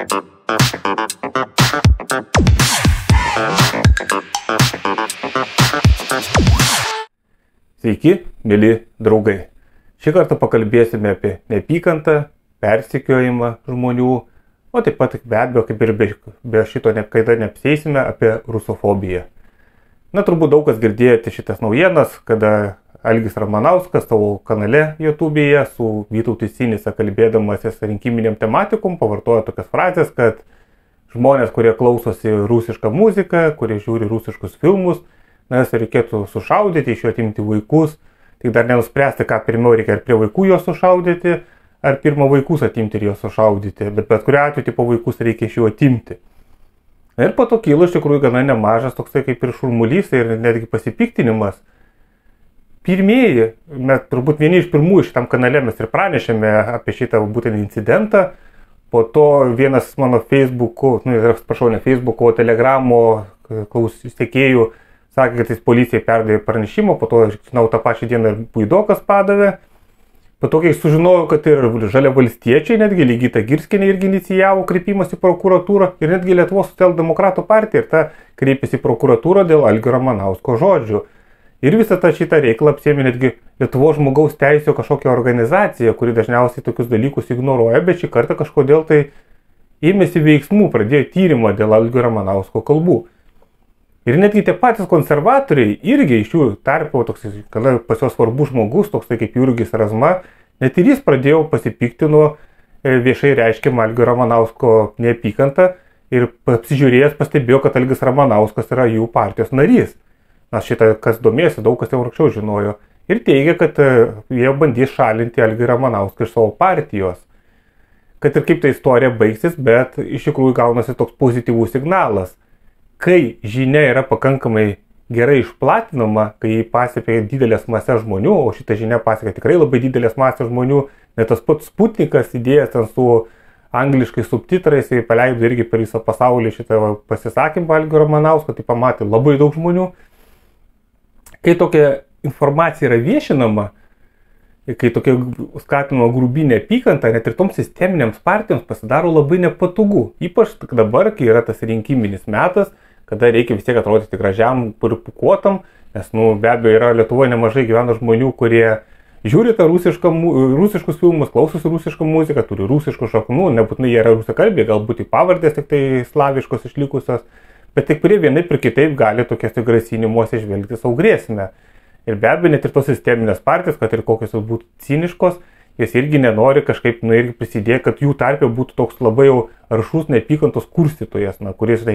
Sveiki, mėly draugai. Šį kartą pakalbėsime apie neapykantą, persekiojimą žmonių, o taip pat be abejo, kaip ir be šito niekada neapsieisime, apie rusofobiją. Turbūt daug kas girdėjote šitas naujienas, kada Algis Ramanauskas savo kanale YouTube'yje su Vytautu Sinica kalbėdamasis rinkiminiam tematikom pavartojo tokias frazės, kad žmonės, kurie klausosi rusišką muziką, kurie žiūri rusiškus filmus, nes reikėtų sušaudyti, iš jų atimti vaikus, tik dar nenuspręsti, ką pirmiau reikia, ar prie vaikų juos sušaudyti, ar pirmą vaikus atimti ir juos sušaudyti, bet kuriuo atveju tipo vaikus reikia iš jų atimti. Ir po to kyla iš tikrųjų gana nemažas toksai kaip ir šurmulys ir netgi pasipiktinimas. Pirmieji, turbūt vieni iš pirmųjų šitam kanale mes ir pranešėme apie šitą būtent incidentą, po to vienas mano Facebook'o, ne Facebook'o, Telegram'o sekėjų sakė, kad jis policijai perdavė pranešimą, po to, žinau, tą pačią dieną ir Puidokas padavė. Po to, kai sužinojau, kad ir žalia valstiečiai, netgi Ligita Girskienė irgi inicijavo kreipimas į prokuratūrą ir netgi Lietuvos socialdemokratų partija ir ta kreipėsi į prokuratūrą dėl Algio Ramanausko žodžių. Ir visą šitą reikalą apsėmė netgi Lietuvos žmogaus teisių kažkokia organizacija, kuri dažniausiai tokius dalykus ignoruoja, bet šį kartą kažkodėl tai ėmėsi veiksmų, pradėjo tyrimą dėl Algio Ramanausko kalbų. Ir netgi tie patys konservatoriai irgi iš jų tarpo, kada pas juos svarbus žmogus, toksai kaip Jurgis Razma, net ir jis pradėjo pasipiktino viešai reiškiamą Algio Ramanausko neapykantą ir apsižiūrėjęs pastebėjo, kad Algis Ramanauskas yra jų partijos narys. Šitą, kas domėjosi, daug kas jau anksčiau žinojo. Ir teigia, kad jie bandys šalinti Algį Ramanauską iš savo partijos. Kad ir kaip ta istorija baigsis, bet iš tikrųjų gaunasi toks pozityvus signalas. Kai žinia yra pakankamai gerai išplatinama, kai jį pasiekia didelės masės žmonių, o šitą žinią pasiekia tikrai labai didelės masės žmonių, net tas pats Sputnikas įdėjęs ten su angliškais subtitrais, jis paleido irgi per visą pasaulį šitą pasisakymą Algio Ramanausko, tai pamatė labai daug žmonių. Kai tokia informacija yra viešinama, kai tokia skatinama grubinė apykanta, net ir toms sisteminėms partijoms pasidaro labai nepatogu. Ypač dabar, kai yra tas rinkiminis metas, kada reikia vis tiek atrodyti gražiam, puripukuotam, nes, be abejo, yra Lietuvoje nemažai gyvena žmonių, kurie žiūri tą rusiškus filmus, klausosi rusišką muziką, turi rusiškų šaknų, nebūtinai jie yra rusakalbiai, galbūt į pavardės tik tai slaviškos išlikusios, bet tik kurie vienaip ir kitaip gali tokiuose grasinimuose žvelgti savo grėsmę. Ir be abejo, net ir tos sisteminės partijos, kad ir kokios jau būtų ciniškos, jas irgi nenori kažkaip irgi prisidėti, kad jų tarpe būtų toks labai jau aršus neapykantos kurstytojas, kuris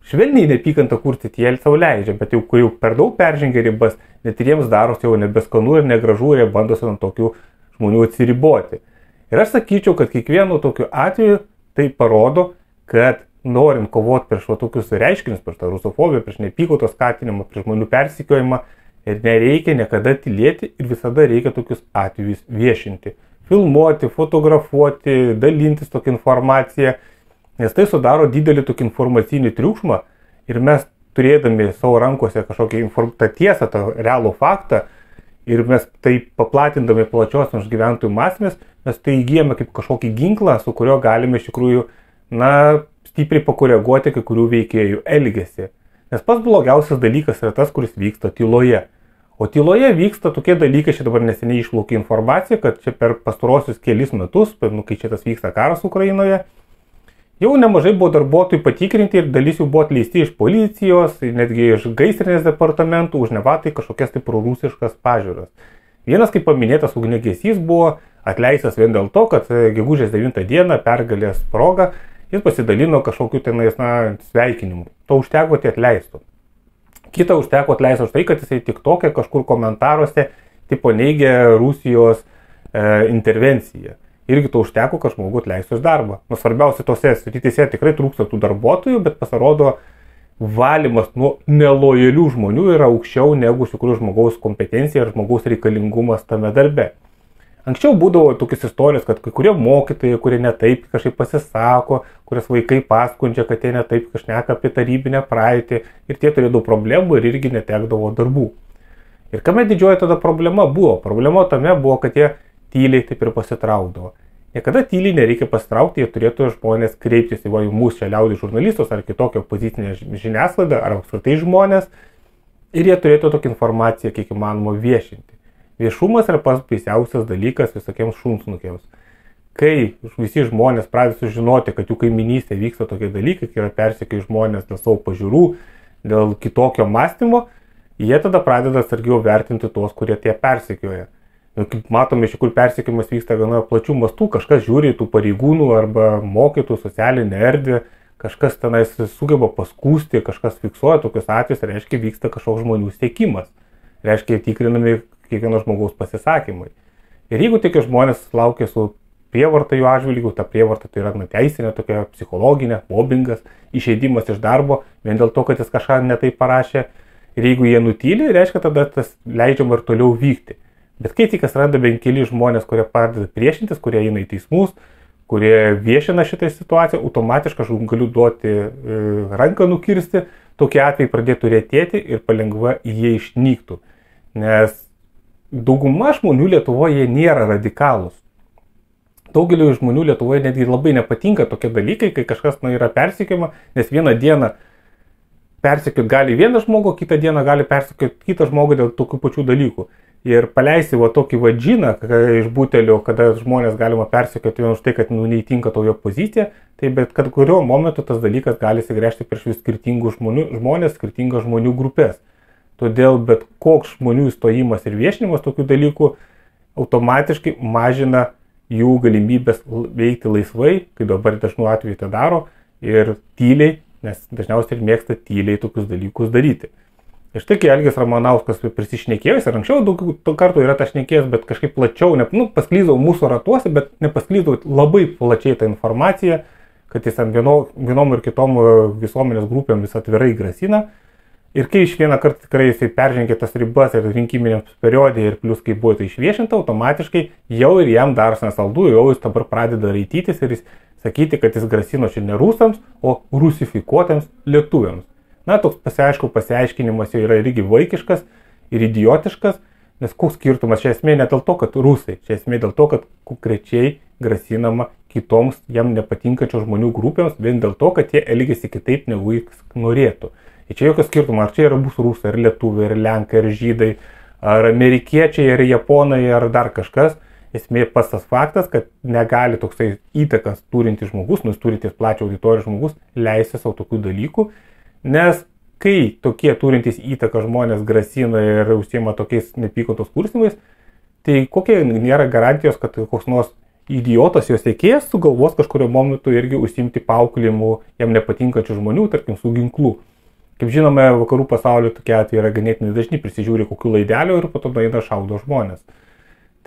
švelniai neapykantą kurstyti jie savo leidžia, bet jau kur jau per daug peržengia ribas, net ir jiems darosi jau nebeskanu ir negražu ir jie bandosi ant tokių žmonių atsiriboti. Ir aš sakyčiau, kad kiekvienu tokiu atveju tai parodo, kad norint kovoti prieš tokius reiškinius, prieš tą rusofobiją, prieš neapykantos skatinimą, prieš žmonių persekiojimą, ir nereikia niekada tylėti ir visada reikia tokius atvejus viešinti. Filmuoti, fotografuoti, dalintis tokią informaciją, nes tai sudaro didelį tokį informacinį triukšmą ir mes turėdami savo rankose kažkokią tą tiesą, tą realų faktą ir mes tai paplatindami plačiosiams gyventojų masėmis, mes tai įgyjame kaip kažkokį ginklą, su kurio galime iš tikrųjų, stipriai pakoreguoti kai kurių veikėjų elgesį. Nes pats blogiausias dalykas yra tas, kuris vyksta tyloje. O tyloje vyksta tokie dalykai, čia dabar neseniai išplaukė informacija, kad čia per pastarosius kelis metus, kai čia tas vyksta karas Ukrainoje, jau nemažai buvo darbuotojų patikrinti ir dalis jų buvo atleisti iš policijos, netgi iš gaisrinės departamentų, už nevatai kažkokias tai prorusiškas pažiūras. Vienas, kaip paminėtas, ugniagesys buvo atleistas vien dėl to, kad gegužės 9 dieną pergalės proga jis pasidalino kažkokiu sveikinimu. To užteko tai atleistų. Kita užteko atleisti už tai, kad jisai tik tokia kažkur komentaruose tipo neigia Rusijos intervenciją. Irgi to užteko, kad žmogų atleistų iš darbą. Svarbiausia, tose srityse tikrai trūksta tų darbuotojų, bet pasirodo valymas nuo nelojalių žmonių yra aukščiau negu iš tikrųjų žmogaus kompetencija ir žmogaus reikalingumas tame darbe. Anksčiau būdavo tokios istorijos, kad kai kurie mokytojai, kurie netaip kažkaip pasisako, kurias vaikai paskundžia, kad jie netaip šneka apie tarybinę praeitį ir tie turėdavo problemų ir irgi netekdavo darbų. Ir kame didžioji tada problema buvo? Problema tame buvo, kad jie tyliai taip ir pasitraukdavo. Niekada tyliai nereikia pasitraukti, jie turėtų žmonės kreiptis į mūsų čia liaudį žurnalistus ar kitokią opozicinę žiniasklaidą ar apskritai žmonės ir jie turėtų tokią informaciją kiek įmanoma viešinti. Viešumas yra pats baisiausias dalykas visokiems šunsnukiams. Kai visi žmonės pradeda sužinoti, kad jų kaiminystėje vyksta tokie dalykai, kai yra persekioję žmonės dėl savo pažiūrų, dėl kitokio mąstymo, jie tada pradeda atsargiau vertinti tuos, kurie tie persekioja. Kaip matome, iš tikrųjų persekiojimas vyksta gana plačių mastų, kažkas žiūri tų pareigūnų arba mokytų socialinę erdvę, kažkas tenais sugeba paskūsti, kažkas fiksuoja tokius atvejus, reiškia vyksta kažkoks žmonių siekimas, reiškia tikrinami kiekvieno žmogaus pasisakymai. Ir jeigu tik žmonės laukia su prievarta jų atžvilgių, ta prievarta tai yra teisinė, tokia psichologinė, mobbingas, išeidimas iš darbo, vien dėl to, kad jis kažką netai parašė. Ir jeigu jie nutyli, reiškia tada tas leidžiama ir toliau vykti. Bet kai tik atsiranda bent keli žmonės, kurie pradeda priešintis, kurie eina į teismus, kurie viešina šitą situaciją, automatiškai aš galiu duoti ranką nukirsti, tokie atvejai pradėtų retėti ir palengva jie išnyktų. Nes dauguma žmonių Lietuvoje nėra radikalūs. Daugeliu žmonių Lietuvoje netgi labai nepatinka tokie dalykai, kai kažkas yra persekiojama, nes vieną dieną persekioti gali vieną žmogų, kitą dieną gali persekioti kitą žmogų dėl tokių pačių dalykų. Ir paleisi tokį džiną iš butelio, kada žmonės galima persekioti vien už tai, kad neįtinka tau jo pozicija, tai bet kad kuriuo momentu tas dalykas gali įsigręžti prieš vis skirtingų žmonės, skirtingas žmonių grupės. Todėl bet koks žmonių įstojimas ir viešinimas tokių dalykų automatiškai mažina jų galimybės veikti laisvai, kaip dabar dažnu atveju tai daro, ir tyliai, nes dažniausiai ir mėgsta tyliai tokius dalykus daryti. Ir štai, kai Algis Ramanauskas prisišnekėjęs, ir anksčiau daug kartų yra tas šnekėjęs, bet kažkaip plačiau, pasklyzdavo mūsų ratuose, bet nepasklydavo labai plačiai tą informaciją, kad jis ant vienom ir kitom visuomenės grupėm vis atvirai grasina. Ir kai iš vieną kartą tikrai jisai peržengė tas ribas ir rinkiminiams periodai ir plus kai buvo tai išviešinta, automatiškai jau ir jam darosi nesaldu, jau jis dabar pradeda raitytis ir sakyti, kad jis grasino čia ne rusams, o rusifikuotams lietuviams. Na, toks pasiaiškinimas jau yra irgi vaikiškas ir idiotiškas, nes koks skirtumas čia esmė ne dėl to, kad rusai, čia esmė dėl to, kad konkrečiai grasinama kitoms jam nepatinkančių žmonių grupėms, vien dėl to, kad jie elgiasi kitaip negu jis norėtų. Ir čia jokio skirtumo, ar čia yra bus rusai, ar lietuviai, ar lenkai, ar žydai, ar amerikiečiai, ar japonai, ar dar kažkas. Esmė pats tas faktas, kad negali toksai įtakas turintis žmogus, turintis plačią auditoriją žmogus, leisti savo tokių dalykų, nes kai tokie turintys įtaką žmonės grasina ir užsiema tokiais neapykantos kurstymais, tai kokie nėra garantijos, kad koks nors idiotas jos sekėjas sugalvos kažkurio momentu irgi užsiimti paauklėjimu jam nepatinkančių žmonių, tarkim, su ginklu. Kaip žinome, vakarų pasaulio tokie atvejai yra ganėtinai dažni, prisižiūri kokių laidelių ir po to eina šaudo žmonės.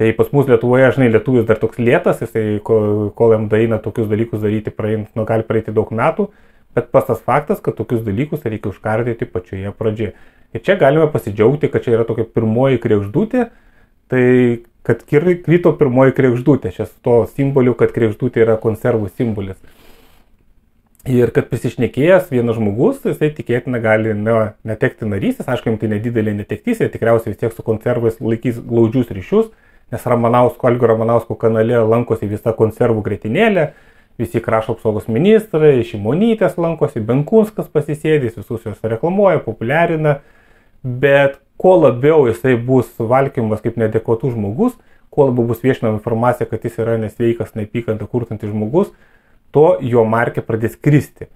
Tai pas mus Lietuvoje, lietuvis dar toks lėtas, jisai kol jam daeina tokius dalykus daryti, gali praeiti daug metų, bet pas tas faktas, kad tokius dalykus reikia užkardyti pačioje pradžioje. Ir čia galime pasidžiaugti, kad čia yra tokia pirmoji kregždutė, tai kad krito pirmoji kregždutė, čia su to simboliu, kad kregždutė yra konservų simbolis. Ir kad prisišnekėjęs vienas žmogus, jisai tikėtina gali netekti narystės, aišku, tai nedidelė netektys, jie tikriausiai vis tiek su konservais laikys glaudžius ryšius, nes Algio Ramanausko kanale lankosi visa konservų grietinėlė, visi krašto apsaugos ministrai, Šimonytės lankosi, Benkunskas pasisėdės, visus jos reklamuoja, populiarina, bet kuo labiau jisai bus valkiamas kaip neadekvatus žmogus, kuo labiau bus viešinama informacija, kad jis yra nesveikas, neapykantą kurstantis žmogus, to jo markė pradės kristi.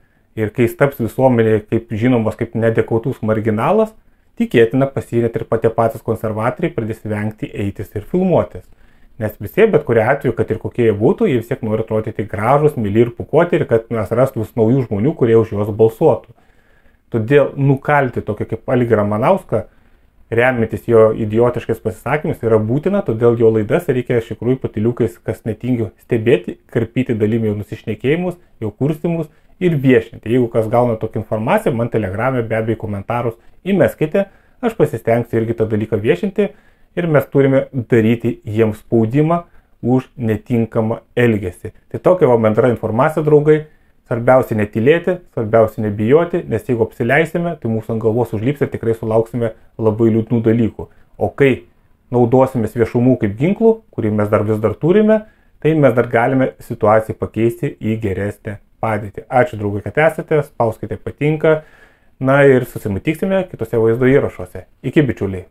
Ir kai jis taps visuomenėje kaip žinomas kaip neadekvatus marginalas, tikėtina net ir patys konservatoriai pradės vengti eitis ir filmuotis. Nes visi, bet kurie atveju, kad ir kokie jie būtų, jie vis tiek nori atrodyti gražus, myli ir pūkuoti ir kad mes rastų vis naujų žmonių, kurie už juos balsuotų. Todėl nukalti tokį kaip Algį Ramanauską, remiantis jo idiotiškais pasisakymais, yra būtina, todėl jo laidas reikia iš tikrųjų patyliukais, kas netingiu stebėti, karpyti dalimi jo nusišnekėjimus, jo kurstimus ir viešinti. Jeigu kas gauna tokią informaciją, man Telegram'e be abejo komentarus įmeskite, aš pasistengsiu irgi tą dalyką viešinti ir mes turime daryti jiems spaudimą už netinkamą elgesį. Tai tokia bendra informacija, draugai. Svarbiausia netylėti, svarbiausia nebijoti, nes jeigu apsileisime, tai mūsų ant galvos užlips ir tikrai sulauksime labai liūdnų dalykų. O kai naudosimės viešumų kaip ginklų, kurį mes vis dar turime, tai mes dar galime situaciją pakeisti į geresnę padėtį. Ačiū draugai, kad esate, spauskite patinka, na ir susimatysime kitose vaizdo įrašuose. Iki bičiuliai.